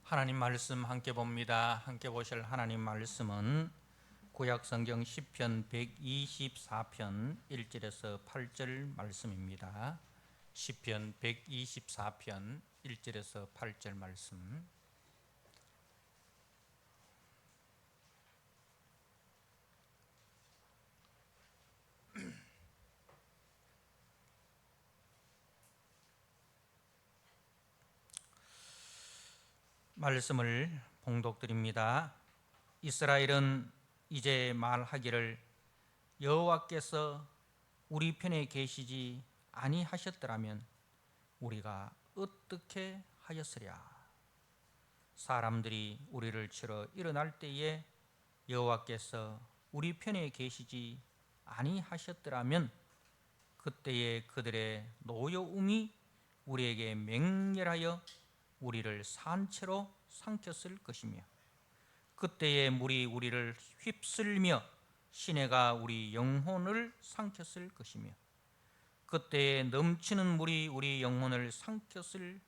하나님 말씀 함께 봅니다. 함께 보실 하나님 말씀은 구약 성경 시편 124편 1절에서 8절 말씀입니다. 시편 124편 1절에서 8절 말씀. 말씀을 봉독드립니다. 이스라엘은 이제 말하기를 여호와께서 우리 편에 계시지 아니하셨더라면 우리가 어떻게 하였으랴. 사람들이 우리를 치러 일어날 때에 여호와께서 우리 편에 계시지 아니하셨더라면 그때에 그들의 노여움이 우리에게 맹렬하여 우리를 산채로 삼켰을 것이며 그때에 물이 우리를 휩쓸며 시내가 우리 영혼을 삼켰을 것이며 그때에 넘치는 물이 우리 영혼을 삼켰을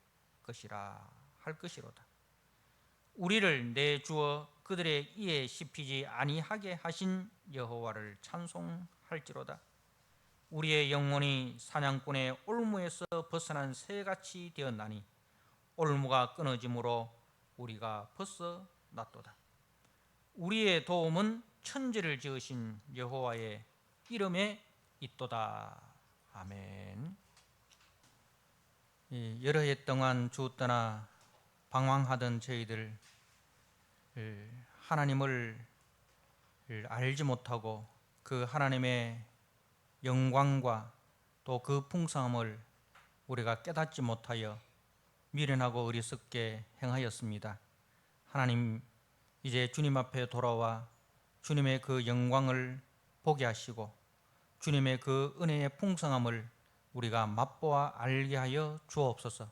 것이라 할 것이로다. 우리를 내주어 그들의 이에 씹히지 아니하게 하신 여호와를 찬송할지로다. 우리의 영혼이 사냥꾼의 올무에서 벗어난 새같이 되었나니 올무가 끊어짐으로 우리가 벗어났도다. 우리의 도움은 천지를 지으신 여호와의 이름에 있도다. 아멘. 여러 해 동안 주 떠나 방황하던 저희들 하나님을 알지 못하고 그 하나님의 영광과 또 그 풍성함을 우리가 깨닫지 못하여 미련하고 어리석게 행하였습니다. 하나님, 이제 주님 앞에 돌아와 주님의 그 영광을 보게 하시고 주님의 그 은혜의 풍성함을 우리가 맛보아 알게 하여 주옵소서.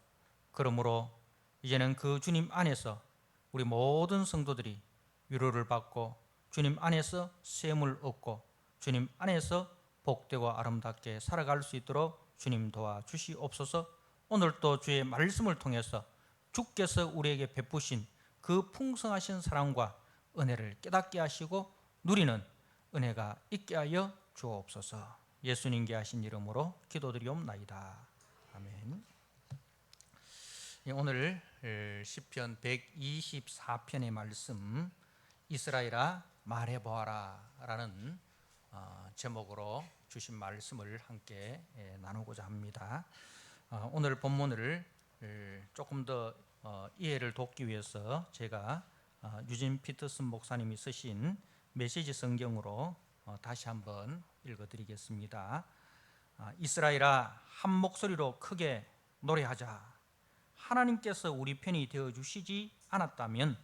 그러므로 이제는 그 주님 안에서 우리 모든 성도들이 위로를 받고 주님 안에서 셈을 얻고 주님 안에서 복되고 아름답게 살아갈 수 있도록 주님 도와주시옵소서. 오늘도 주의 말씀을 통해서 주께서 우리에게 베푸신 그 풍성하신 사랑과 은혜를 깨닫게 하시고 누리는 은혜가 있게 하여 주옵소서. 예수님께 하신 이름으로 기도드리옵나이다. 아멘. 오늘 시편 124편의 말씀, 이스라엘아 말해보아라 라는 제목으로 주신 말씀을 함께 나누고자 합니다. 오늘 본문을 조금 더 이해를 돕기 위해서 제가 유진 피터슨 목사님이 쓰신 메시지 성경으로 다시 한번 읽어드리겠습니다. 이스라엘아 한 목소리로 크게 노래하자. 하나님께서 우리 편이 되어주시지 않았다면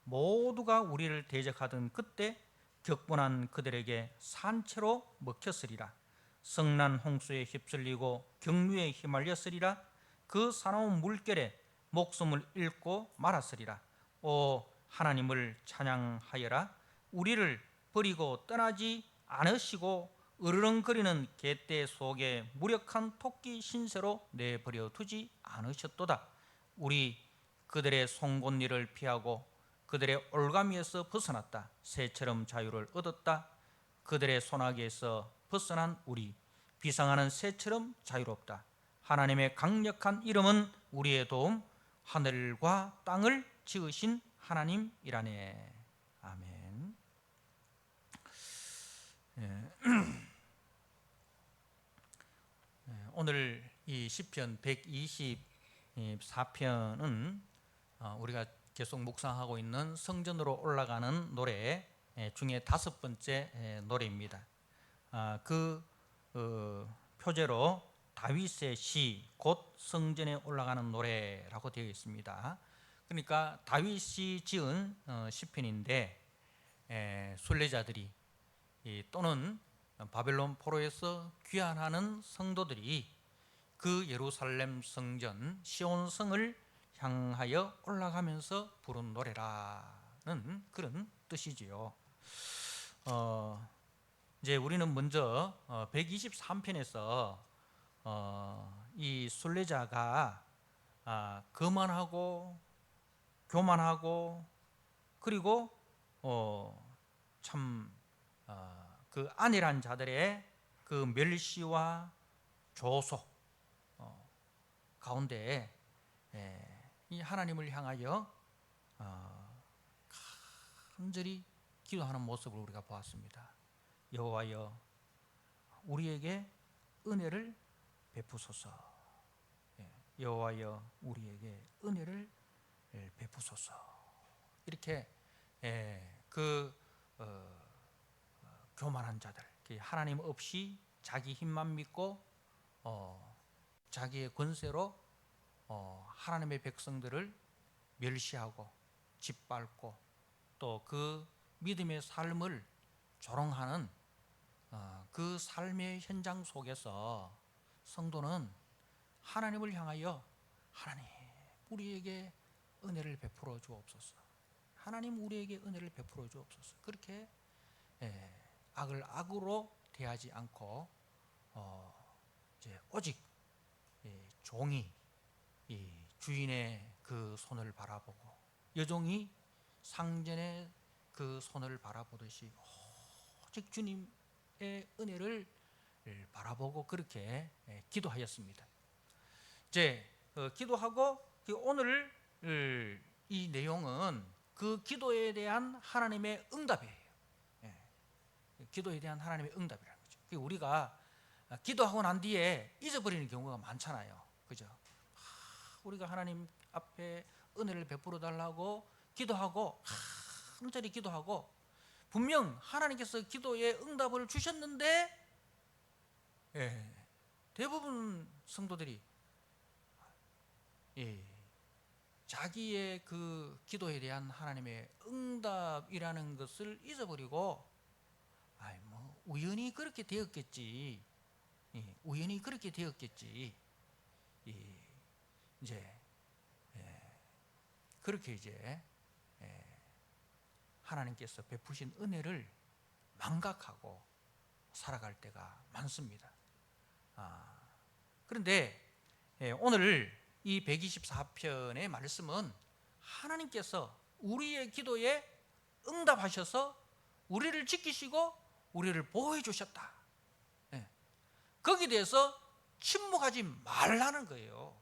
모두가 우리를 대적하던 그때 격분한 그들에게 산채로 먹혔으리라. 성난 홍수에 휩쓸리고 경류에 휘말렸으리라. 그 사나운 물결에 목숨을 잃고 말았으리라. 오 하나님을 찬양하여라. 우리를 버리고 떠나지 않으시고 으르렁거리는 갯대 속에 무력한 토끼 신세로 내버려 두지 않으셨도다. 우리 그들의 송곳니를 피하고 그들의 올가미에서 벗어났다. 새처럼 자유를 얻었다. 그들의 소나기에서 벗어난 우리 비상하는 새처럼 자유롭다. 하나님의 강력한 이름은 우리의 도움, 하늘과 땅을 지으신 하나님이라네. 아멘. 오늘 이 시편 124편은 우리가 계속 묵상하고 있는 성전으로 올라가는 노래 중에 5번째 노래입니다. 그 표제로 다윗의 시, 곧 성전에 올라가는 노래라고 되어 있습니다. 그러니까 다윗이 지은 시편인데 순례자들이 또는 바벨론 포로에서 귀환하는 성도들이 그 예루살렘 성전 시온성을 향하여 올라가면서 부른 노래라는 그런 뜻이지요. 이제 우리는 먼저 123편에서 이 순례자가 거만하고 교만하고 그리고 참 그 안일한 자들의 그 멸시와 조소 가운데 이 하나님을 향하여 간절히 기도하는 모습을 우리가 보았습니다. 여호와여 우리에게 은혜를 베푸소서. 여호와여 우리에게 은혜를 베푸소서. 이렇게 교만한 자들, 하나님 없이 자기 힘만 믿고 자기의 권세로 하나님의 백성들을 멸시하고 짓밟고 또 그 믿음의 삶을 조롱하는 그 삶의 현장 속에서 성도는 하나님을 향하여 하나님 우리에게 은혜를 베풀어 주옵소서. 하나님 우리에게 은혜를 베풀어 주옵소서. 그렇게 악을 악으로 대하지 않고 이제 오직 종이 이 주인의 그 손을 바라보고 여종이 상전의 그 손을 바라보듯이 오직 주님의 은혜를 바라보고 그렇게 기도하였습니다. 이제 기도하고 오늘 이 내용은 그 기도에 대한 하나님의 응답이에요. 기도에 대한 하나님의 응답이라는 거죠. 우리가 기도하고 난 뒤에 잊어버리는 경우가 많잖아요. 그죠? 우리가 하나님 앞에 은혜를 베풀어 달라고 기도하고 간절히 기도하고 분명 하나님께서 기도에 응답을 주셨는데 대부분 성도들이 자기의 그 기도에 대한 하나님의 응답이라는 것을 잊어버리고 뭐 우연히 그렇게 되었겠지. 우연히 그렇게 되었겠지. 이제 그렇게 이제 하나님께서 베푸신 은혜를 망각하고 살아갈 때가 많습니다. 그런데 오늘 이 124편의 말씀은 하나님께서 우리의 기도에 응답하셔서 우리를 지키시고 우리를 보호해 주셨다. 거기에 대해서 침묵하지 말라는 거예요.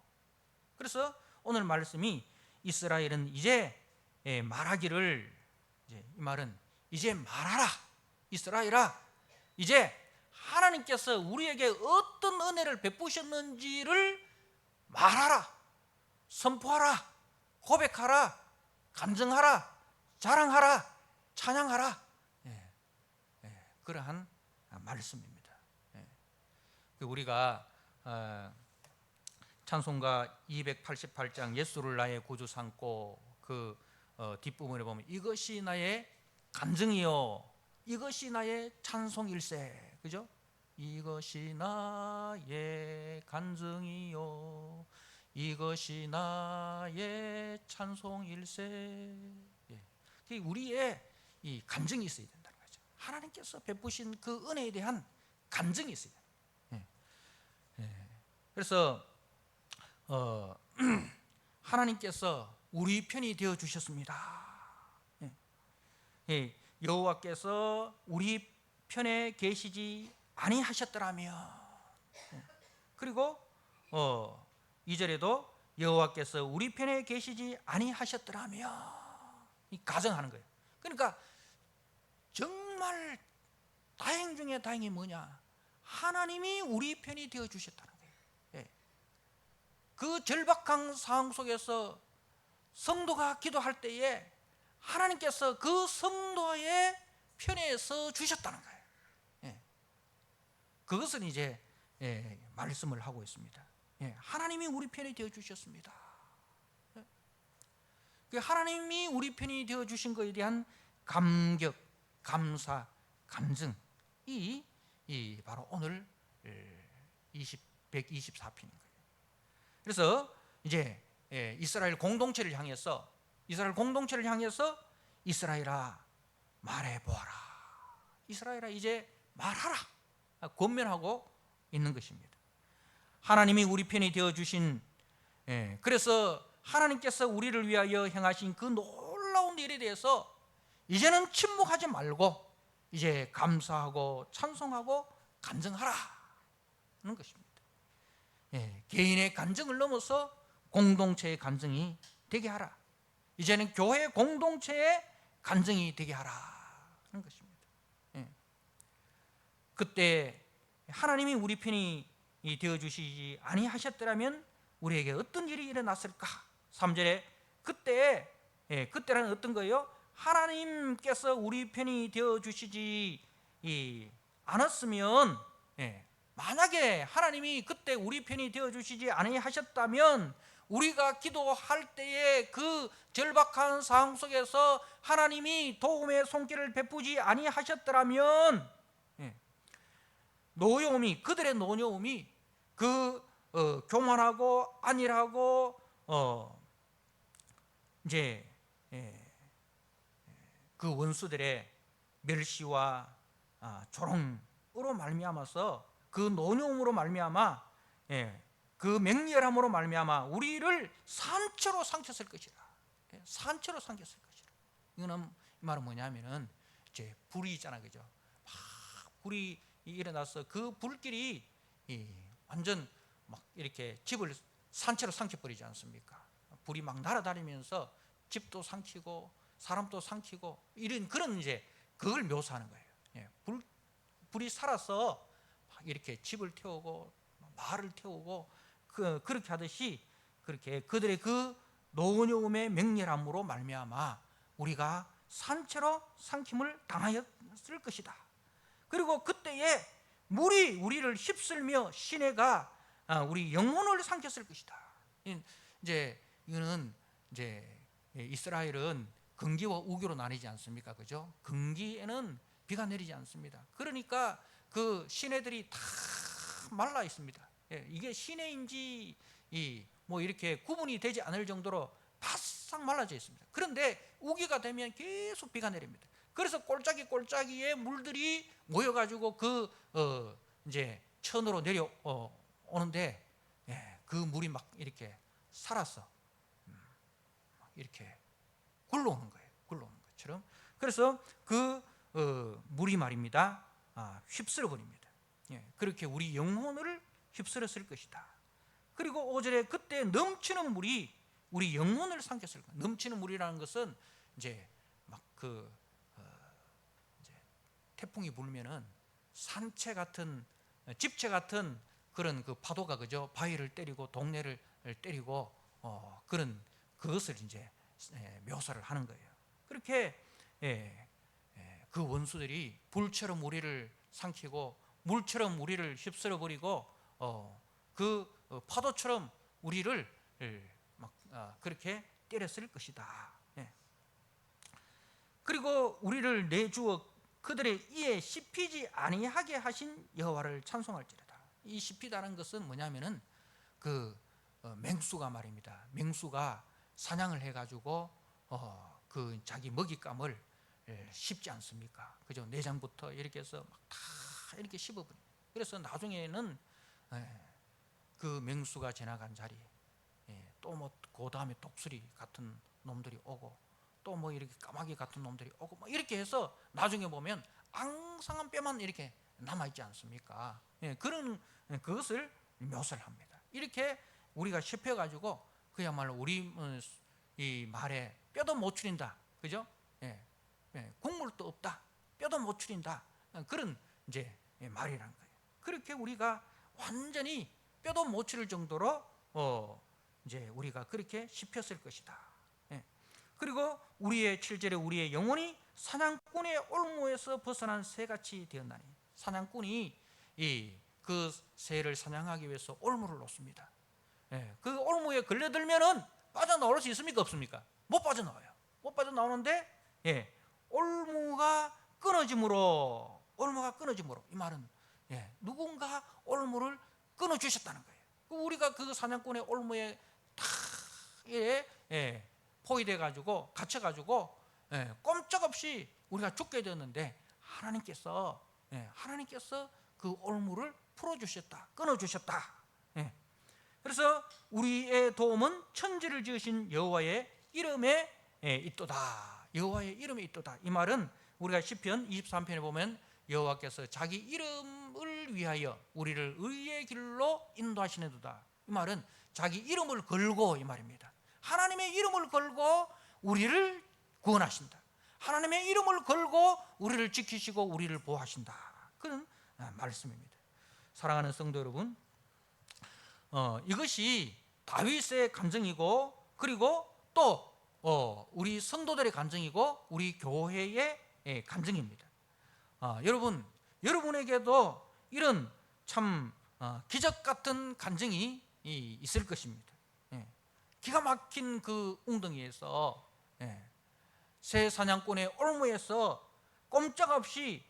그래서 오늘 말씀이 이스라엘은 이제 말하기를, 이 말은 이제 말하라. 이스라엘아, 이제 하나님께서 우리에게 어떤 은혜를 베푸셨는지를 말하라, 선포하라, 고백하라, 간증하라, 자랑하라, 찬양하라. 그러한 말씀입니다. 우리가 찬송가 288장 예수를 나의 구주 삼고 그 뒷부분에 보면 이것이 나의 간증이요 이것이 나의 찬송일세. 그죠? 이것이 나의 간증이요 이것이 나의 찬송일세. 우리의 이 간증이 있어야 된다는 거죠. 하나님께서 베푸신 그 은혜에 대한 간증이 있어야 돼요. 그래서 하나님께서 우리 편이 되어 주셨습니다. 여호와께서 우리 편에 계시지 아니하셨더라면, 그리고 2절에도 여호와께서 우리 편에 계시지 아니하셨더라면, 가정하는 거예요. 그러니까 정말 다행 중에 다행이 뭐냐? 하나님이 우리 편이 되어 주셨다는 거예요. 그 절박한 상황 속에서 성도가 기도할 때에 하나님께서 그 성도의 편에 서 주셨다는 거예요. 그것은 이제 말씀을 하고 있습니다. 하나님이 우리 편이 되어 주셨습니다. 하나님이 우리 편이 되어 주신 것에 대한 감격, 감사, 간증, 이 바로 오늘 124편인 거예요. 그래서 이제 이스라엘 공동체를 향해서 이스라엘아 말해보아라, 이스라엘아 이제 말하라 권면하고 있는 것입니다. 하나님이 우리 편이 되어주신 그래서 하나님께서 우리를 위하여 행하신 그 놀라운 일에 대해서 이제는 침묵하지 말고 이제 감사하고 찬송하고 간증하라는 것입니다. 개인의 간증을 넘어서 공동체의 간증이 되게 하라. 이제는 교회 공동체의 간증이 되게 하라는 것입니다. 그때 하나님이 우리 편이 되어 주시지 아니하셨더라면 우리에게 어떤 일이 일어났을까? 3절에 그때라는 어떤 거예요? 하나님께서 우리 편이 되어 주시지 않았으면, 만약에 하나님이 그때 우리 편이 되어 주시지 아니하셨다면 우리가 기도할 때에 그 절박한 상황 속에서 하나님이 도움의 손길을 베푸지 아니하셨더라면 그들의 노여움이 교만하고 안일하고 이제 그 원수들의 멸시와 조롱으로 말미암아서 그 노여움으로 말미암아 그 맹렬함으로 말미암아 우리를 산채로 삼켰을 것이라. 산채로 삼켰을 것이라. 이거는 이 말은 뭐냐면은 이제 불이 있잖아, 그죠? 막 불이 일어나서 그 불길이 완전 막 이렇게 집을 산채로 삼켜버리지 않습니까? 불이 막 날아다니면서 집도 삼키고 사람도 삼키고 이런 그런 이제 그걸 묘사하는 거예요. 불이 살아서 막 이렇게 집을 태우고 말을 태우고 그렇게 하듯이 그렇게 그들의 그 노여움의 맹렬함으로 말미암아 우리가 산채로 삼킴을 당하였을 것이다. 그리고 그때에 물이 우리를 휩쓸며 시내가 우리 영혼을 삼켰을 것이다. 이제 이거는 이제 이스라엘은 건기와 우기로 나뉘지 않습니까? 그죠? 건기에는 비가 내리지 않습니다. 그러니까 그 시내들이 다 말라 있습니다. 이게 시내인지 뭐 이렇게 구분이 되지 않을 정도로 바싹 말라져 있습니다. 그런데 우기가 되면 계속 비가 내립니다. 그래서 꼴짜기에 물들이 모여가지고 이제 천으로 내려 오는데 그 물이 막 이렇게 살아서 이렇게 굴러오는 거예요. 굴러오는 것처럼. 그래서 그 물이 말입니다. 휩쓸어 버립니다. 그렇게 우리 영혼을 휩쓸었을 것이다. 그리고 5절에 그때 넘치는 물이 우리 영혼을 삼켰을 거예요. 넘치는 물이라는 것은 이제 막 이제 태풍이 불면은 산채 같은 집채 같은 그런 그 파도가 그죠? 바위를 때리고 동네를 때리고 그런 그것을 이제 묘사를 하는 거예요. 그렇게 그 원수들이 불처럼 우리를 삼키고 물처럼 우리를 휩쓸어 버리고 그 파도처럼 우리를 막 그렇게 때렸을 것이다. 그리고 우리를 내주어 그들의 이에 씹히지 아니하게 하신 여호와를 찬송할지로다. 이 씹히다는 것은 뭐냐면은 그 맹수가 말입니다. 맹수가 사냥을 해가지고 그 자기 먹잇감을 씹지 않습니까? 그죠? 내장부터 이렇게 해서 막 다 이렇게 씹어버려. 그래서 나중에는 그 맹수가 지나간 자리, 또 뭐 그 다음에 독수리 같은 놈들이 오고, 또 뭐 이렇게 까마귀 같은 놈들이 오고, 뭐 이렇게 해서 나중에 보면 앙상한 뼈만 이렇게 남아 있지 않습니까? 그런 그것을 묘사를 합니다. 이렇게 우리가 씹혀가지고 그야말로 우리 이 말에 뼈도 못 추린다, 그죠? 국물도 없다, 뼈도 못 추린다, 그런 이제 말이라는 거예요. 그렇게 우리가 완전히 뼈도 못 추릴 정도로 이제 우리가 그렇게 씹혔을 것이다. 그리고 우리의 7절에 우리의 영혼이 사냥꾼의 올무에서 벗어난 새같이 되었나니, 사냥꾼이 그 새를 사냥하기 위해서 올무를 놓습니다. 그 올무에 걸려들면은 빠져나올 수 있습니까? 없습니까? 못 빠져나와요. 못 빠져나오는데 올무가 끊어짐으로 이 말은 누군가 올무를 끊어주셨다는 거예요. 우리가 그 사냥꾼의 올무에 다 포위돼 가지고 갇혀가지고 꼼짝없이 우리가 죽게 되었는데 하나님께서 그 올무를 풀어주셨다, 끊어주셨다. 그래서 우리의 도움은 천지를 지으신 여호와의 이름에 있도다. 여호와의 이름에 있도다. 이 말은 우리가 시편 23편에 보면 여호와께서 자기 이름을 위하여 우리를 의의 길로 인도하시는도다. 이 말은 자기 이름을 걸고 이 말입니다. 하나님의 이름을 걸고 우리를 구원하신다. 하나님의 이름을 걸고 우리를 지키시고 우리를 보호하신다. 그런 말씀입니다. 사랑하는 성도 여러분, 이것이 다윗의 감정이고, 그리고 또 우리 성도들의 감정이고, 우리 교회의 감정입니다. 여러분, 여러분에게도 이런 참 기적 같은 감정이 있을 것입니다. 기가 막힌 그 웅덩이에서, 새 사냥꾼의 올무에서 꼼짝없이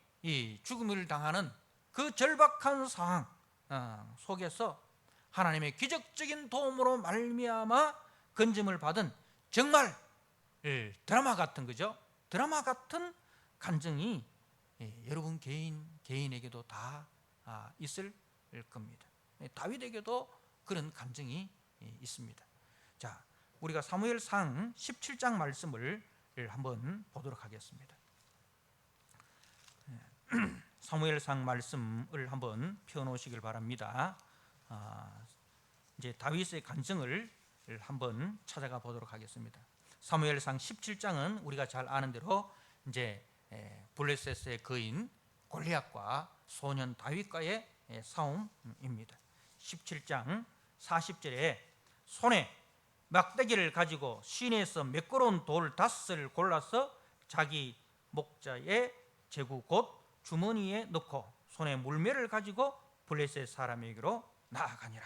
죽음을 당하는 그 절박한 상황 속에서 하나님의 기적적인 도움으로 말미암아 건짐을 받은 정말 드라마 같은, 그죠? 드라마 같은 감정이 여러분 개인에게도 다 있을 겁니다. 다윗에게도 그런 감정이 있습니다. 자, 우리가 사무엘상 17장 말씀을 한번 보도록 하겠습니다. 사무엘상 말씀을 한번 펴놓으시길 바랍니다. 이제 다윗의 감정을 한번 찾아가 보도록 하겠습니다. 사무엘상 17장은 우리가 잘 아는 대로 이제 블레셋의 거인 골리앗과 소년 다윗과의 싸움입니다. 17장 40절에 손에 막대기를 가지고 시내에서 매끄러운 돌 5을 골라서 자기 목자의 제구 곧 주머니에 넣고 손에 물매를 가지고 블레셋 사람에게로 나아가니라.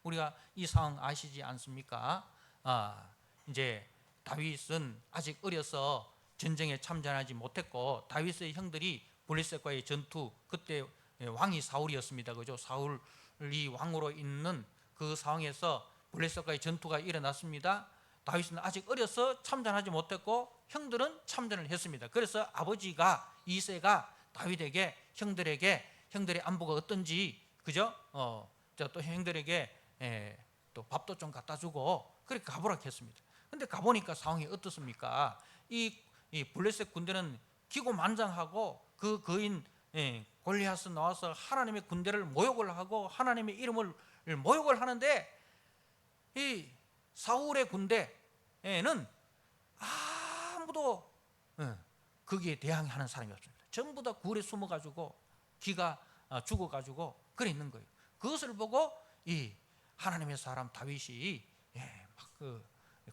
우리가 이 상황 아시지 않습니까? 이제 다윗은 아직 어려서 전쟁에 참전하지 못했고, 다윗의 형들이 블레셋과의 전투, 그때 왕이 사울이었습니다. 그죠? 사울이 왕으로 있는 그 상황에서 블레셋과의 전투가 일어났습니다. 다윗은 아직 어려서 참전하지 못했고 형들은 참전을 했습니다. 그래서 아버지가 이새가 다윗에게 형들의 안부가 어떤지, 그죠? 또 형들에게 또 밥도 좀 갖다 주고 그렇게 가보라 했습니다. 근데 가보니까 상황이 어떻습니까? 이 블레셋 군대는 기고만장하고 그 거인 골리앗은 나와서 하나님의 군대를 모욕을 하고 하나님의 이름을 모욕을 하는데, 이 사울의 군대에는 아무도 거기에 대항하는 사람이 없습니다. 전부 다 굴에 숨어가지고 기가 죽어가지고 그래 있는 거예요. 그것을 보고 이 하나님의 사람 다윗이 막 그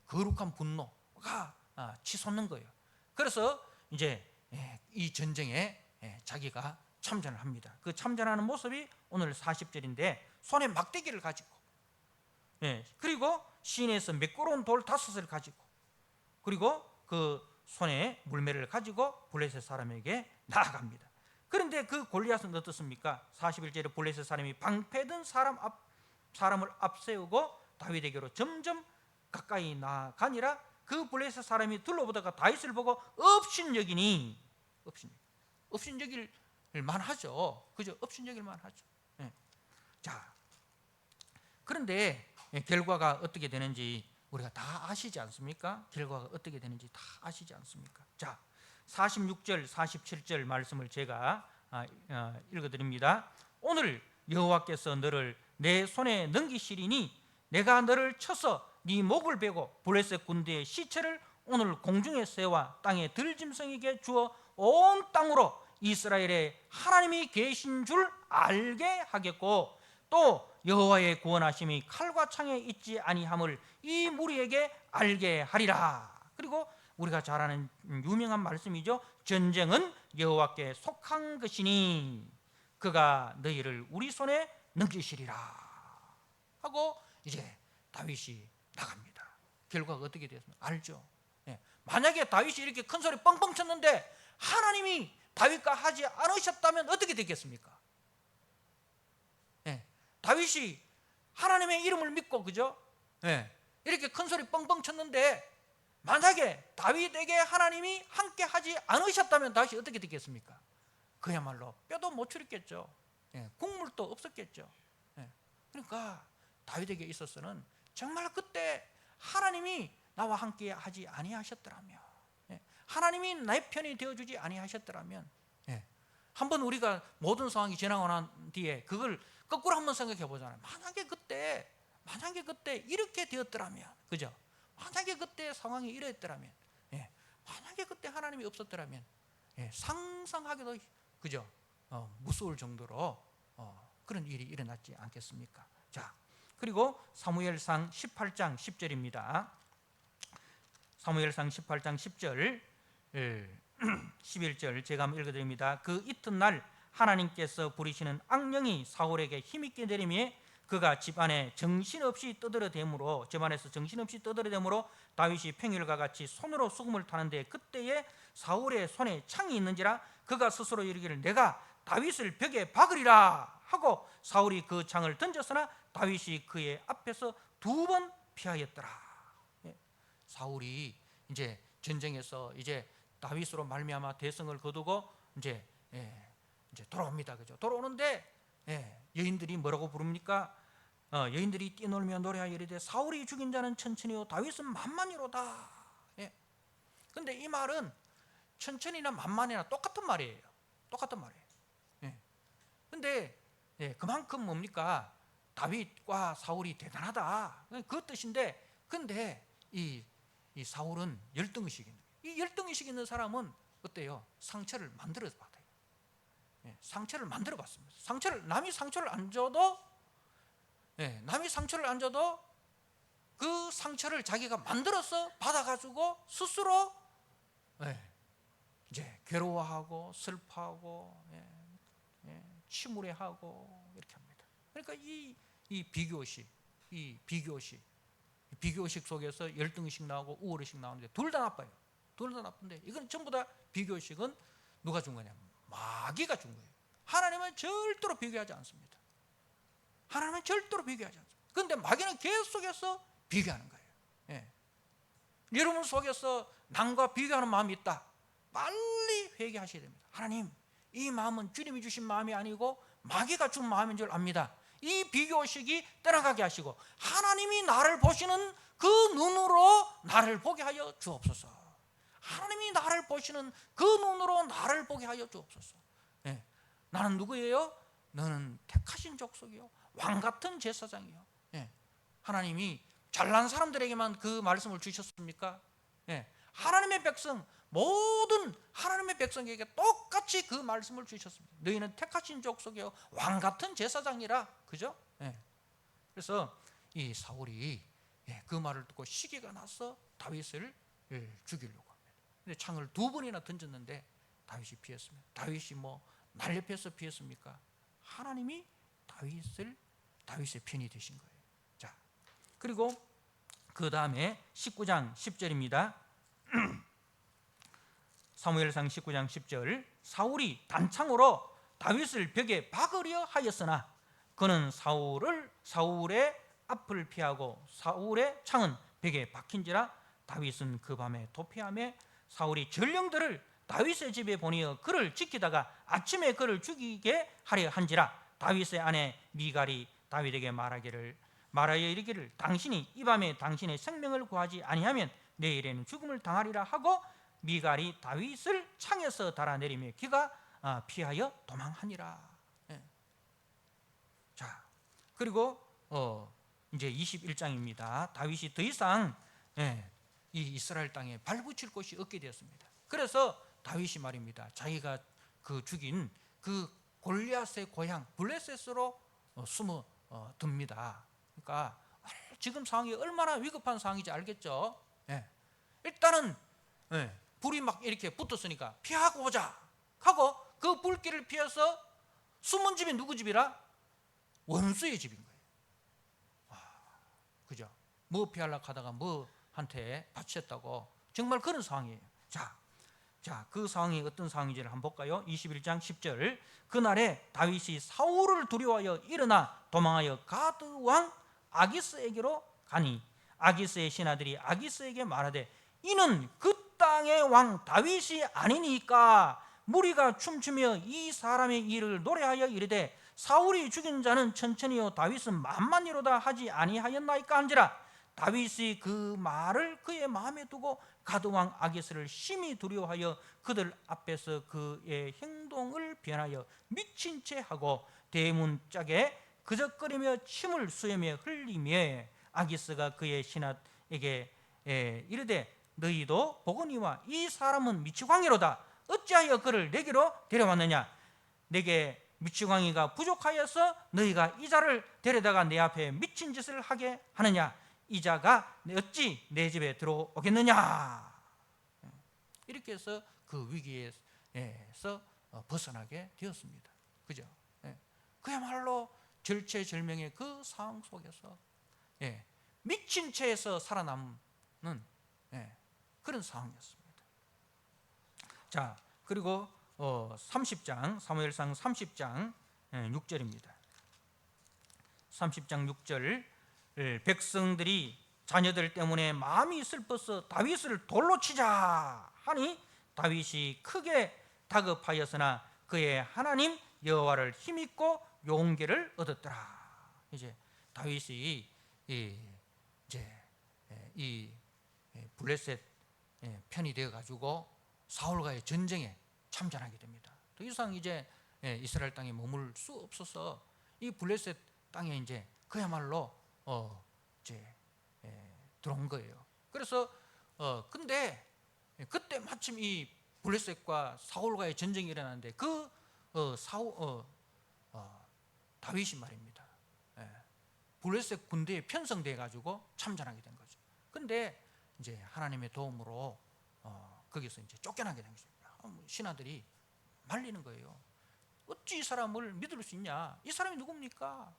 거룩한 분노가 치솟는 거예요. 그래서 이제 이 전쟁에 자기가 참전을 합니다. 그 참전하는 모습이 오늘 40절인데, 손에 막대기를 가지고, 그리고 시내에서 매끄러운 돌 5을 가지고, 그리고 그 손에 물매를 가지고 블레셋 사람에게 나아갑니다. 그런데 그 골리앗은 어떻습니까? 41절에 블레셋 사람이 방패든 사람을 앞세우고 다윗에게로 점점 가까이 나아가니라. 그 블레셋 사람이 둘러보다가 다윗을 보고 업신여기니, 업신여길 만하죠. 그죠? 업신여길 만하죠. 자, 그런데 결과가 어떻게 되는지 우리가 다 아시지 않습니까? 결과가 어떻게 되는지 다 아시지 않습니까? 자, 46절, 47절 말씀을 제가 읽어드립니다. 오늘 여호와께서 너를 내 손에 넘기시리니 내가 너를 쳐서 네 목을 베고 블레셋 군대의 시체를 오늘 공중의 새와 땅의 들짐승에게 주어 온 땅으로 이스라엘에 하나님이 계신 줄 알게 하겠고, 또 여호와의 구원하심이 칼과 창에 있지 아니함을 이 무리에게 알게 하리라. 그리고 우리가 잘 아는 유명한 말씀이죠. 전쟁은 여호와께 속한 것이니 그가 너희를 우리 손에 넘기시리라 하고 이제 다윗이 나갑니다. 결과가 어떻게 되었습니까? 알죠. 만약에 다윗이 이렇게 큰 소리 뻥뻥 쳤는데 하나님이 다윗과 하지 않으셨다면 어떻게 되겠습니까? 다윗이 하나님의 이름을 믿고, 그죠? 이렇게 큰 소리 뻥뻥 쳤는데 만약에 다윗에게 하나님이 함께 하지 않으셨다면 다윗이 어떻게 됐겠습니까? 그야말로 뼈도 못 추렸겠죠. 국물도 없었겠죠. 그러니까 다윗에게 있어서는 정말 그때 하나님이 나와 함께 하지 아니하셨더라면, 하나님이 나의 편이 되어주지 아니하셨더라면, 한번 우리가 모든 상황이 지나고 난 뒤에 그걸 거꾸로 한번 생각해 보잖아요. 만약에 그때 이렇게 되었더라면, 그죠? 만약에 그때 상황이 이랬더라면, 만약에 그때 하나님이 없었더라면, 상상하기도, 그죠? 무서울 정도로 그런 일이 일어났지 않겠습니까? 자, 그리고 사무엘상 18장 10절입니다. 사무엘상 18장 10절 11절 제가 한번 읽어드립니다. 그 이튿날 하나님께서 부리시는 악령이 사울에게 힘있게 내리며 그가 집안에 정신없이 떠들어대므로, 집안에서 정신없이 떠들어대므로 다윗이 평일과 같이 손으로 수금을 타는데 그때에 사울의 손에 창이 있는지라 그가 스스로 이르기를 내가 다윗을 벽에 박으리라 하고 사울이 그 창을 던졌으나 다윗이 그의 앞에서 2번 피하였더라. 사울이 이제 전쟁에서 이제 다윗으로 말미암아 대성을 거두고 이제 돌아옵니다. 그죠? 돌아오는데 여인들이 뭐라고 부릅니까? 여인들이 뛰놀며 노래하여 이르되 사울이 죽인 자는 천천히요 다윗은 만만이로다. 근데 이 말은 천천히나 만만이나 똑같은 말이에요. 똑같은 말이에요. 근데 그만큼 뭡니까? 다윗과 사울이 대단하다, 그 뜻인데, 근데 이 사울은 열등의식이 있는, 이 열등의식 있는 사람은 어때요? 상처를 만들어 받아요. 상처를 만들어 받습니다. 남이 상처를 안 줘도 그 상처를 자기가 만들어서 받아가지고 스스로 이제 괴로워하고 슬퍼하고 침울해하고 이렇게 합니다. 그러니까 이 비교의식 속에서 열등의식 나오고 우월의식 나오는데 둘 다 나빠요. 둘 다 나쁜데 이건 전부 다 비교의식은 누가 준 거냐? 마귀가 준 거예요. 하나님은 절대로 비교하지 않습니다. 하나님은 절대로 비교하지 않습니다. 그런데 마귀는 계속해서 비교하는 거예요. 여러분 속에서 남과 비교하는 마음이 있다, 빨리 회개하셔야 됩니다. 하나님, 이 마음은 주님이 주신 마음이 아니고 마귀가 준 마음인 줄 압니다. 이 비교의식이 떠나가게 하시고 하나님이 나를 보시는 그 눈으로 나를 보게 하여 주옵소서. 하나님이 나를 보시는 그 눈으로 나를 보게 하여 주옵소서. 나는 누구예요? 너는 택하신 족속이요 왕같은 제사장이요. 하나님이 잘난 사람들에게만 그 말씀을 주셨습니까? 하나님의 백성, 모든 하나님의 백성에게 똑같이 그 말씀을 주셨습니다. 너희는 택하신 족속이요 왕같은 제사장이라. 그죠? 그래서 이 사울이 그 말을 듣고 시기가 나서 다윗을 죽이려고 합니다. 근데 창을 2번이나 던졌는데 다윗이 피했습니다. 다윗이 뭐 날렵해서 피했습니까? 하나님이 다윗의 편이 되신 거예요. 자, 그리고 그 다음에 19장 10절입니다. 사무엘상 19장 10절 사울이 단창으로 다윗을 벽에 박으려 하였으나 그는 사울의 앞을 피하고 사울의 창은 벽에 박힌지라 다윗은 그 밤에 도피하며 사울이 전령들을 다윗의 집에 보내어 그를 지키다가 아침에 그를 죽이게 하려 한지라 다윗의 아내 미갈이 다윗에게 말하여 이르기를 당신이 이 밤에 당신의 생명을 구하지 아니하면 내일에는 죽음을 당하리라 하고 미갈이 다윗을 창에서 달아내리며 그가 피하여 도망하니라. 자, 그리고 이제 21장입니다. 다윗이 더 이상 이 이스라엘 땅에 발붙일 곳이 없게 되었습니다. 그래서 다윗이 말입니다. 자기가 그 죽인 그 골리앗의 고향 블레셋으로 숨어 듭니다. 그러니까 지금 상황이 얼마나 위급한 상황인지 알겠죠? 일단은 불이 막 이렇게 붙었으니까 피하고 오자 하고 그 불길을 피해서 숨은 집이 누구 집이라? 원수의 집인 거예요. 그죠? 뭐 피하려고 하다가 뭐한테 바쳤다고, 정말 그런 상황이에요. 자, 그 상황이 어떤 상황인지를 한번 볼까요? 21장 10절 그날에 다윗이 사울을 두려워하여 일어나 도망하여 가드 왕 아기스에게로 가니 아기스의 신하들이 아기스에게 말하되 이는 그 땅의 왕 다윗이 아니니까 무리가 춤추며 이 사람의 일을 노래하여 이르되 사울이 죽인 자는 천천히요 다윗은 만만이로다 하지 아니하였나이까 한지라. 다윗이 그 말을 그의 마음에 두고 가드왕 아기스를 심히 두려워하여 그들 앞에서 그의 행동을 변하여 미친 채 하고 대문 짝에 그적거리며 침을 쑤으며 흘리며 아기스가 그의 신하에게 이르되 너희도 보거니와 이 사람은 미치광이로다. 어찌하여 그를 내게로 데려왔느냐? 내게 미치광이가 부족하여서 너희가 이 자를 데려다가 내 앞에 미친 짓을 하게 하느냐? 이 자가 어찌 내 집에 들어오겠느냐? 이렇게 해서 그 위기에서 벗어나게 되었습니다. 그죠? 그야말로 절체절명의 그 상황 속에서 미친 채에서 살아남는 그런 상황이었습니다. 자, 그리고 30장 사무엘상 30장 6절입니다. 30장 6절 백성들이 자녀들 때문에 마음이 슬퍼서 다윗을 돌로 치자 하니 다윗이 크게 다급하였으나 그의 하나님 여호와를 힘입고 용기를 얻었더라. 이제 다윗이 이제 이 블레셋 편이 되어 가지고 사울과의 전쟁에 참전하게 됩니다. 더 이상 이제 이스라엘 땅에 머물 수 없어서 이 블레셋 땅에 이제 그야말로 이제 들어온 거예요. 그래서 근데 그때 마침 이 블레셋과 사울과의 전쟁이 일어나는데 그 다윗이 말입니다. 블레셋 군대에 편성돼 가지고 참전하게 된 거죠. 근데 이제 하나님의 도움으로 거기서 이제 쫓겨나게 된 거죠. 신하들이 말리는 거예요. 어찌 이 사람을 믿을 수 있냐? 이 사람이 누굽니까?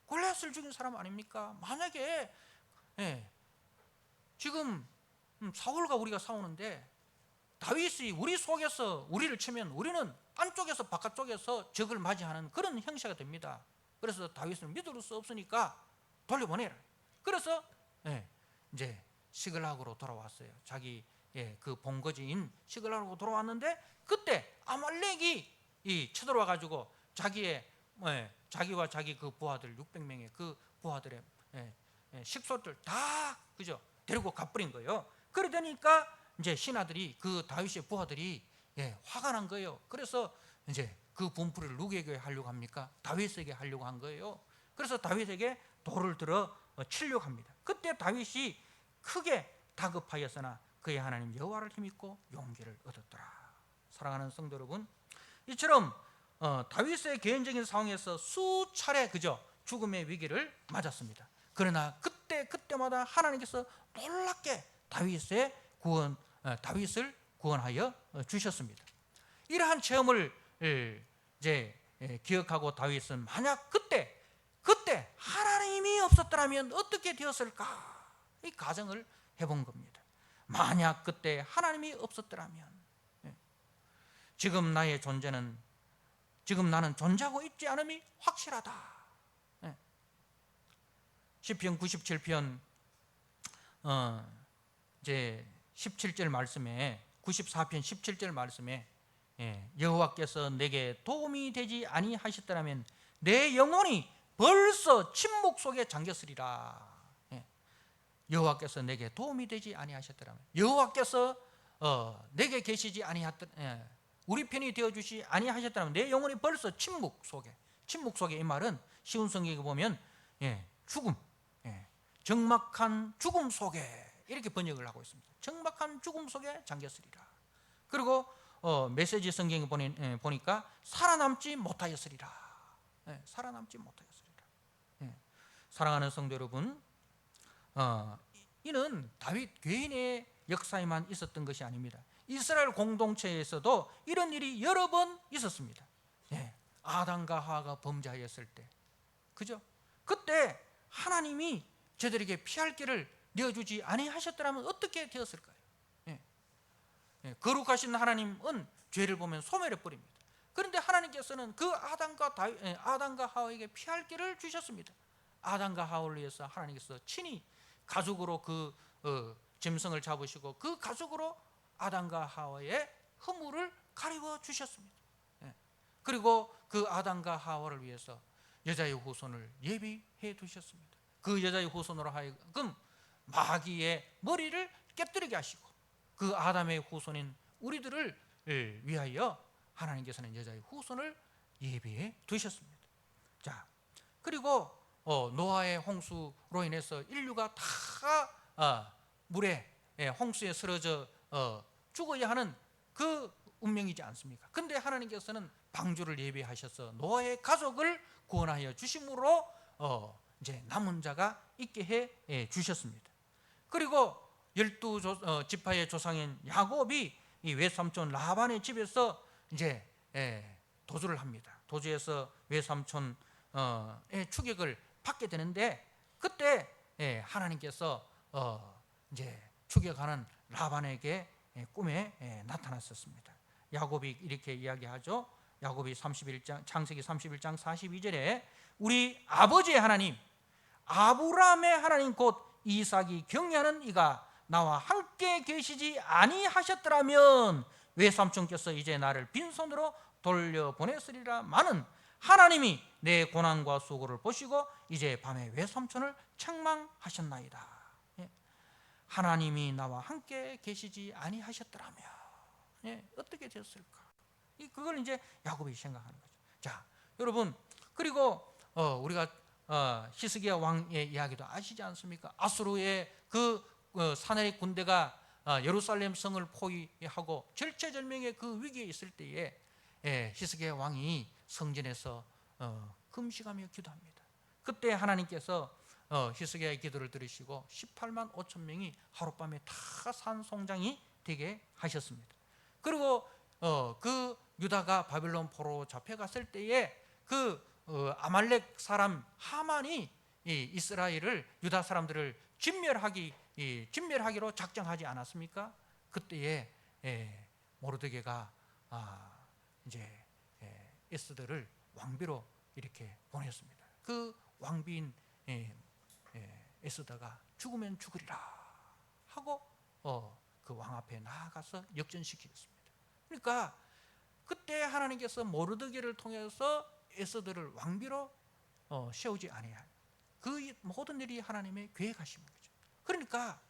골리앗을 죽인 사람 아닙니까? 만약에 지금 사울과 우리가 싸우는데 다윗이 우리 속에서 우리를 치면 우리는 안쪽에서 바깥쪽에서 적을 맞이하는 그런 형체가 됩니다. 그래서 다윗을 믿을 수 없으니까 돌려보내라. 그래서 이제 시글락으로 돌아왔어요. 자기 그 본거지인 시글락으로 돌아왔는데 그때 아말렉이 쳐들어와 가지고 자기와 자기 그 부하들 600명의 그 부하들의 식솔들 다 그죠 데리고 가버린 거예요. 그러니까 이제 신하들이 그 다윗의 부하들이 화가 난 거예요. 그래서 이제 그 분풀이를 누구에게 하려고 합니까? 다윗에게 하려고 한 거예요. 그래서 다윗에게 돌을 들어 치려고 합니다. 그때 다윗이 크게 다급하였으나 그의 하나님 여호와를 힘입고 용기를 얻었더라. 사랑하는 성도 여러분, 이처럼 다윗의 개인적인 상황에서 수차례 그저 죽음의 위기를 맞았습니다. 그러나 그때마다 하나님께서 놀랍게 다윗을 구원하여 주셨습니다. 이러한 체험을 이제 기억하고 다윗은 만약 그때 하나님이 없었더라면 어떻게 되었을까? 이 가정을 해본 겁니다. 만약 그때 하나님이 없었더라면 지금 나는 존재하고 있지 않음이 확실하다. 시편 97편 이제 17절 말씀에 94편 17절 말씀에 여호와께서 내게 도움이 되지 아니하셨더라면 내 영혼이 벌써 침묵 속에 잠겼으리라. 여호와께서 내게 도움이 되지 아니하셨더라면 여호와께서 내게 계시지 아니하셨더라면 우리 편이 되어주시 아니하셨더라면 내 영혼이 벌써 침묵 속에 이 말은 쉬운 성경에 보면 죽음, 적막한 죽음 속에 이렇게 번역을 하고 있습니다. 적막한 죽음 속에 잠겼으리라. 그리고 메시지 성경에 보니까 살아남지 못하였으리라. 살아남지 못하였으리라. 사랑하는 성도 여러분, 이는 다윗 개인의 역사에만 있었던 것이 아닙니다. 이스라엘 공동체에서도 이런 일이 여러 번 있었습니다. 아담과 하와가 범죄하였을 때, 그죠? 그때 하나님이 저들에게 피할 길을 내어주지 아니하셨더라면 어떻게 되었을까요? 거룩하신 하나님은 죄를 보면 소멸해 버립니다. 그런데 하나님께서는 그 아담과 하와에게 피할 길을 주셨습니다. 아담과 하와를 위해서 하나님께서 친히 가죽으로 그 짐승을 잡으시고 그 가죽으로 아담과 하와의 허물을 가리워 주셨습니다. 그리고 그 아담과 하와를 위해서 여자의 후손을 예비해 두셨습니다. 그 여자의 후손으로 하여금 마귀의 머리를 깨뜨리게 하시고 그 아담의 후손인 우리들을 위하여 하나님께서는 여자의 후손을 예비해 두셨습니다. 자, 그리고 노아의 홍수로 인해서 인류가 다 물에 홍수에 쓰러져 죽어야 하는 그 운명이지 않습니까? 근데 하나님께서는 방주를 예비하셔서 노아의 가족을 구원하여 주심으로 이제 남은 자가 있게 해 주셨습니다. 그리고 12지파의 조상인 야곱이 이 외삼촌 라반의 집에서 이제 도주를 합니다. 도주해서 외삼촌의 추격을 받게 되는데 그때 하나님께서 이제 추격하는 라반에게 꿈에 나타났었습니다. 야곱이 이렇게 이야기하죠. 야곱이 창세기 31장 42절에 우리 아버지의 하나님 아브라함의 하나님 곧 이삭이 경외하는 이가 나와 함께 계시지 아니하셨더라면 외삼촌께서 이제 나를 빈손으로 돌려보냈으리라. 마는 하나님이 내 고난과 수고를 보시고 이제 밤에 외삼촌을 책망하셨나이다. 하나님이 나와 함께 계시지 아니하셨더라면 어떻게 됐을까? 그걸 이제 야곱이 생각하는 거죠. 자, 여러분, 그리고 우리가 히스기야 왕의 이야기도 아시지 않습니까? 아수르의 그 사내립 군대가 예루살렘 성을 포위하고 절체절명의 그 위기에 있을 때에 히스기야 왕이 성전에서 금식하며 기도합니다. 그때 하나님께서 히스기야의 기도를 들으시고 18만 5천 명이 하룻밤에 다 산송장이 되게 하셨습니다. 그리고 그 유다가 바빌론 포로 잡혀갔을 때에 그 아말렉 사람 하만이 이스라엘을 유다 사람들을 진멸하기로 작정하지 않았습니까? 그때에 모르드게가 이제 에스더를 왕비로 이렇게 보냈습니다. 그 왕비인 에스더가 죽으면 죽으리라 하고 그 왕 앞에 나아가서 역전시키겠습니다. 그러니까 그때 하나님께서 모르드게를 통해서 에스더를 왕비로 세우지 아니할 그 모든 일이 하나님의 계획하신 거죠. 그러니까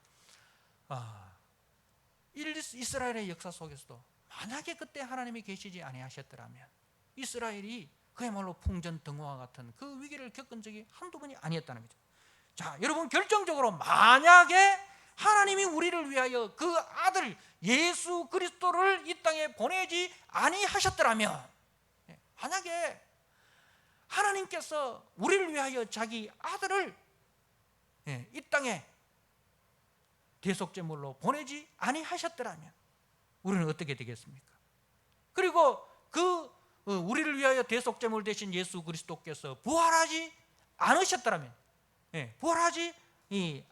이스라엘의 역사 속에서도 만약에 그때 하나님이 계시지 아니하셨더라면 이스라엘이 그야말로 풍전등화와 같은 그 위기를 겪은 적이 한두 번이 아니었다는 거죠. 자, 여러분, 결정적으로 만약에 하나님이 우리를 위하여 그 아들 예수 그리스도를 이 땅에 보내지 아니하셨더라면, 만약에 하나님께서 우리를 위하여 자기 아들을 이 땅에 대속제물로 보내지 아니하셨더라면 우리는 어떻게 되겠습니까? 그리고 그 우리를 위하여 대속제물 되신 예수 그리스도께서 부활하지 않으셨다면, 부활하지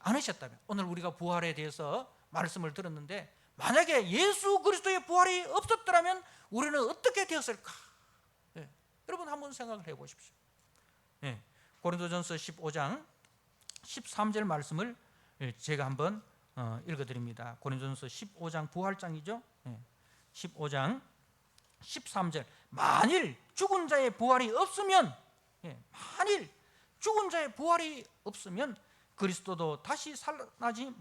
않으셨다면, 오늘 우리가 부활에 대해서 말씀을 들었는데 만약에 예수 그리스도의 부활이 없었더라면 우리는 어떻게 되었을까? 여러분 한번 생각을 해보십시오. 고린도전서 15장 13절 말씀을 제가 한번 읽어드립니다. 고린도전서 15장 부활장이죠. 15장 13절 만일 죽은 자의 부활이 없으면, 만일 죽은 자의 부활이 없으면 그리스도도 다시 살아나지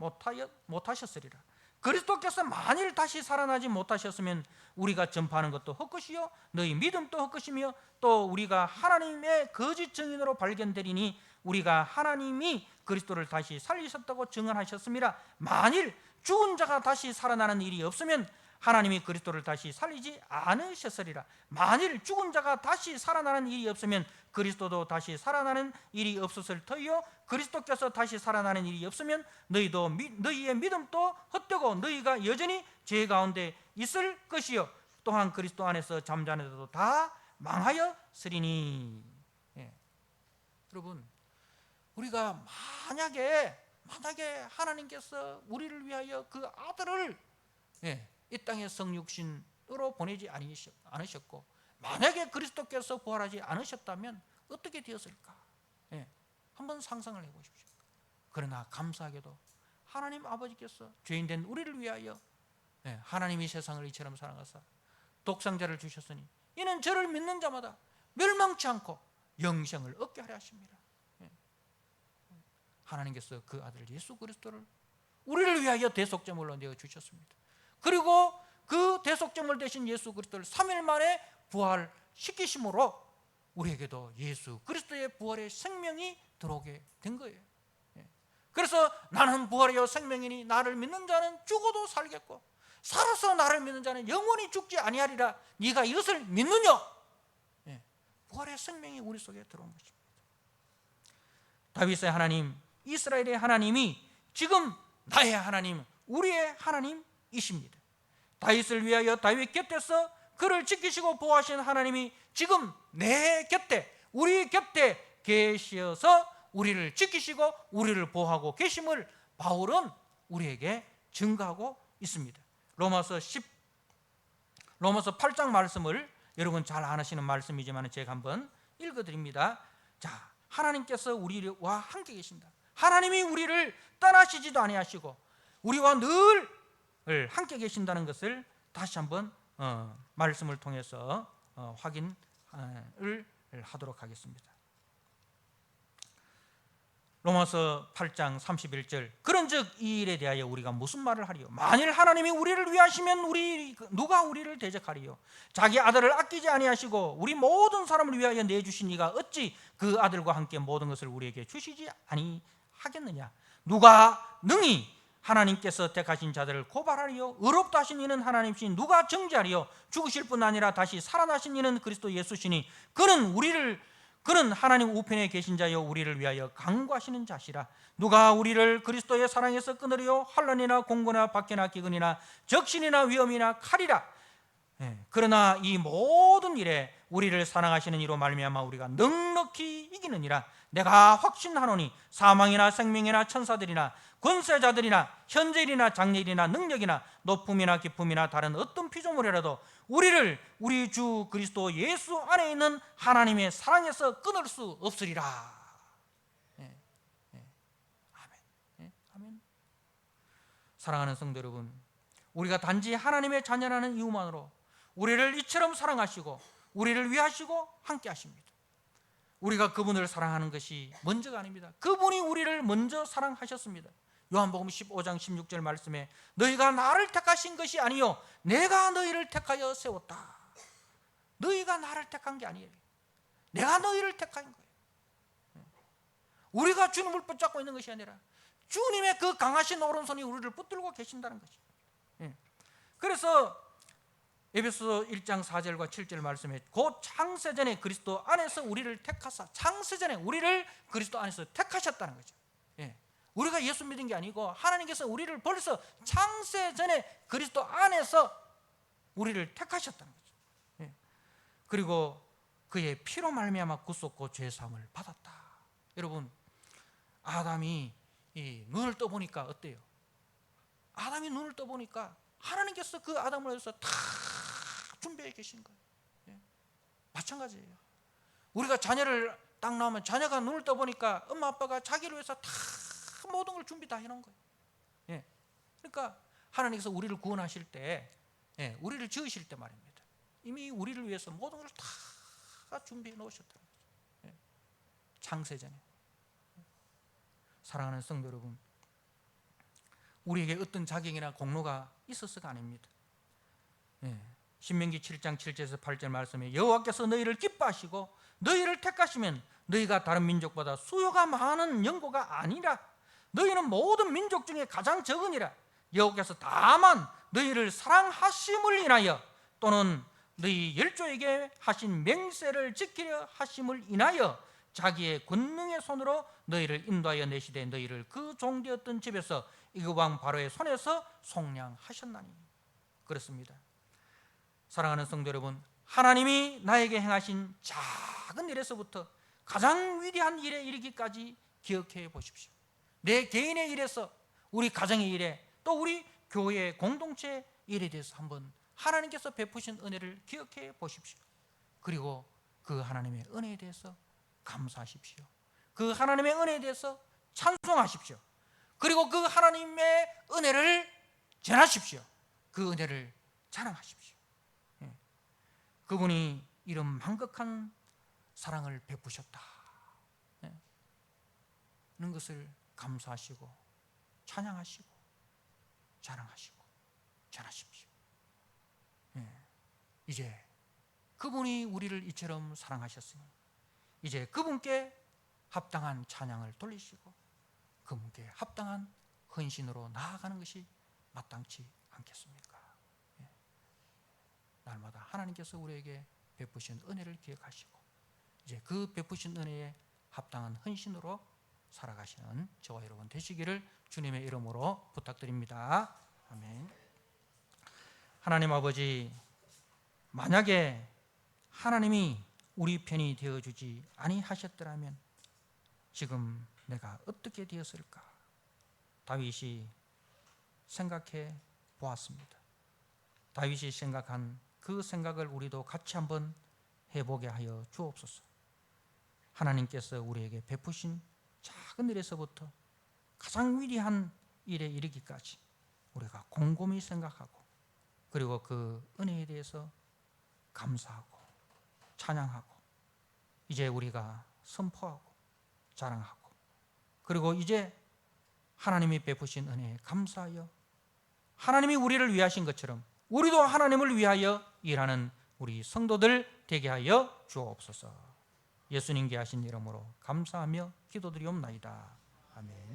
못하셨으리라. 그리스도께서 만일 다시 살아나지 못하셨으면 우리가 전파하는 것도 헛것이요 너희 믿음도 헛것이며 또 우리가 하나님의 거짓 증인으로 발견되리니 우리가 하나님이 그리스도를 다시 살리셨다고 증언하셨습니다. 만일 죽은 자가 다시 살아나는 일이 없으면 하나님이 그리스도를 다시 살리지 않으셨으리라. 만일 죽은 자가 다시 살아나는 일이 없으면 그리스도도 다시 살아나는 일이 없었을 터이요 그리스도께서 다시 살아나는 일이 없으면 너희의 믿음도 헛되고 너희가 여전히 죄 가운데 있을 것이요 또한 그리스도 안에서 잠자는 자도 다 망하였으리니. 여러분, 우리가 만약에 하나님께서 우리를 위하여 그 아들을 이 땅에 성육신으로 보내지 않으셨고 만약에 그리스도께서 부활하지 않으셨다면 어떻게 되었을까? 한번 상상을 해보십시오. 그러나 감사하게도 하나님 아버지께서 죄인된 우리를 위하여 하나님이 세상을 이처럼 사랑하사 독생자를 주셨으니 이는 저를 믿는 자마다 멸망치 않고 영생을 얻게 하려 하십니다. 하나님께서 그 아들 예수 그리스도를 우리를 위하여 대속제물로 내어 주셨습니다. 그리고 그 대속제물 되신 예수 그리스도를 3일 만에 부활시키심으로 우리에게도 예수 그리스도의 부활의 생명이 들어오게 된 거예요. 그래서 나는 부활이요 생명이니 나를 믿는 자는 죽어도 살겠고 살아서 나를 믿는 자는 영원히 죽지 아니하리라. 네가 이것을 믿느냐? 부활의 생명이 우리 속에 들어온 것입니다. 다윗의 하나님, 이스라엘의 하나님이 지금 나의 하나님, 우리의 하나님이십니다. 다윗을 위하여 다윗 곁에서 그를 지키시고 보호하신 하나님이 지금 내 곁에, 우리 곁에 계셔서 우리를 지키시고 우리를 보호하고 계심을 바울은 우리에게 증거하고 있습니다. 로마서 8장 말씀을 여러분 잘 아시는 말씀이지만 제가 한번 읽어드립니다. 자, 하나님께서 우리와 함께 계신다. 하나님이 우리를 떠나시지도 아니하시고 우리와 늘 함께 계신다는 것을 다시 한번 말씀을 통해서 확인을 하도록 하겠습니다. 로마서 8장 31절 그런즉 이 일에 대하여 우리가 무슨 말을 하리요? 만일 하나님이 우리를 위하시면 누가 우리를 대적하리요? 자기 아들을 아끼지 아니하시고 우리 모든 사람을 위하여 내주신 이가 어찌 그 아들과 함께 모든 것을 우리에게 주시지 아니하겠느냐? 누가 능히 하나님께서 택하신 자들을 고발하리요? 의롭다 하신 이는 하나님이시니 누가 정죄하리요? 죽으실 뿐 아니라 다시 살아나신 이는 그리스도 예수시니 그는 하나님 우편에 계신 자여 우리를 위하여 강구하시는 자시라. 누가 우리를 그리스도의 사랑에서 끊으리요? 환난이나 공고나 박해나 기근이나 적신이나 위험이나 칼이라. 그러나 이 모든 일에 우리를 사랑하시는 이로 말미암아 우리가 넉넉히 이기느니라. 내가 확신하노니 사망이나 생명이나 천사들이나 권세자들이나 현재일이나 장래일이나 능력이나 높음이나 깊음이나 다른 어떤 피조물이라도 우리를 우리 주 그리스도 예수 안에 있는 하나님의 사랑에서 끊을 수 없으리라. 아멘. 사랑하는 성도 여러분, 우리가 단지 하나님의 자녀라는 이유만으로 우리를 이처럼 사랑하시고 우리를 위하시고 함께 하십니다. 우리가 그분을 사랑하는 것이 먼저가 아닙니다. 그분이 우리를 먼저 사랑하셨습니다. 요한복음 15장 16절 말씀에 너희가 나를 택하신 것이 아니요 내가 너희를 택하여 세웠다. 너희가 나를 택한 게 아니에요. 내가 너희를 택한 거예요. 우리가 주님을 붙잡고 있는 것이 아니라 주님의 그 강하신 오른손이 우리를 붙들고 계신다는 것이죠. 그래서 에베소 1장 4절과 7절 말씀에 곧 창세전에 그리스도 안에서 우리를 택하사 창세전에 우리를 그리스도 안에서 택하셨다는 거죠. 우리가 예수 믿은 게 아니고 하나님께서 우리를 벌써 창세전에 그리스도 안에서 우리를 택하셨다는 거죠. 그리고 그의 피로 말미암아 구속고 죄사함을 받았다. 여러분, 아담이 눈을 떠보니까 어때요? 아담이 눈을 떠보니까 하나님께서 그 아담을 위해서 다 준비해 계신 거예요. 마찬가지예요. 우리가 자녀를 딱 낳으면 자녀가 눈을 떠보니까 엄마 아빠가 자기를 위해서 다 모든 걸 준비 다 해놓은 거예요. 그러니까 하나님께서 우리를 구원하실 때, 우리를 지으실 때 말입니다. 이미 우리를 위해서 모든 걸 다 준비해 놓으셨다는 거죠. 창세전에. 사랑하는 성도 여러분, 우리에게 어떤 자격이나 공로가 있어서가 아닙니다. 신명기 7장 7절에서 8절 말씀에 여호와께서 너희를 기뻐하시고 너희를 택하시면 너희가 다른 민족보다 수요가 많은 연고가 아니라 너희는 모든 민족 중에 가장 적으니라. 여호와께서 다만 너희를 사랑하심을 인하여 또는 너희 열조에게 하신 맹세를 지키려 하심을 인하여 자기의 권능의 손으로 너희를 인도하여 내시되 너희를 그 종되었던 집에서 이그 왕 바로의 손에서 속량하셨나니. 그렇습니다. 사랑하는 성도 여러분, 하나님이 나에게 행하신 작은 일에서부터 가장 위대한 일에 이르기까지 기억해 보십시오. 내 개인의 일에서 우리 가정의 일에 또 우리 교회의 공동체 일에 대해서 한번 하나님께서 베푸신 은혜를 기억해 보십시오. 그리고 그 하나님의 은혜에 대해서 감사하십시오. 그 하나님의 은혜에 대해서 찬송하십시오. 그리고 그 하나님의 은혜를 전하십시오. 그 은혜를 자랑하십시오. 그분이 이런 만극한 사랑을 베푸셨다 는 것을 감사하시고 찬양하시고 자랑하시고 전하십시오. 이제 그분이 우리를 이처럼 사랑하셨으니 이제 그분께 합당한 찬양을 돌리시고 그분께 합당한 헌신으로 나아가는 것이 마땅치 않겠습니까? 날마다 하나님께서 우리에게 베푸신 은혜를 기억하시고 이제 그 베푸신 은혜에 합당한 헌신으로 살아가시는 저와 여러분 되시기를 주님의 이름으로 부탁드립니다. 아멘. 하나님 아버지, 만약에 하나님이 우리 편이 되어주지 아니하셨더라면 지금 내가 어떻게 되었을까? 다윗이 생각해 보았습니다. 다윗이 생각한 그 생각을 우리도 같이 한번 해보게 하여 주옵소서. 하나님께서 우리에게 베푸신 작은 일에서부터 가장 위대한 일에 이르기까지 우리가 곰곰이 생각하고 그리고 그 은혜에 대해서 감사하고 찬양하고 이제 우리가 선포하고 자랑하고 그리고 이제 하나님이 베푸신 은혜에 감사하여 하나님이 우리를 위하신 것처럼 우리도 하나님을 위하여 일하는 우리 성도들 되게 하여 주옵소서. 예수님께 하신 이름으로 감사하며 기도드리옵나이다. 아멘.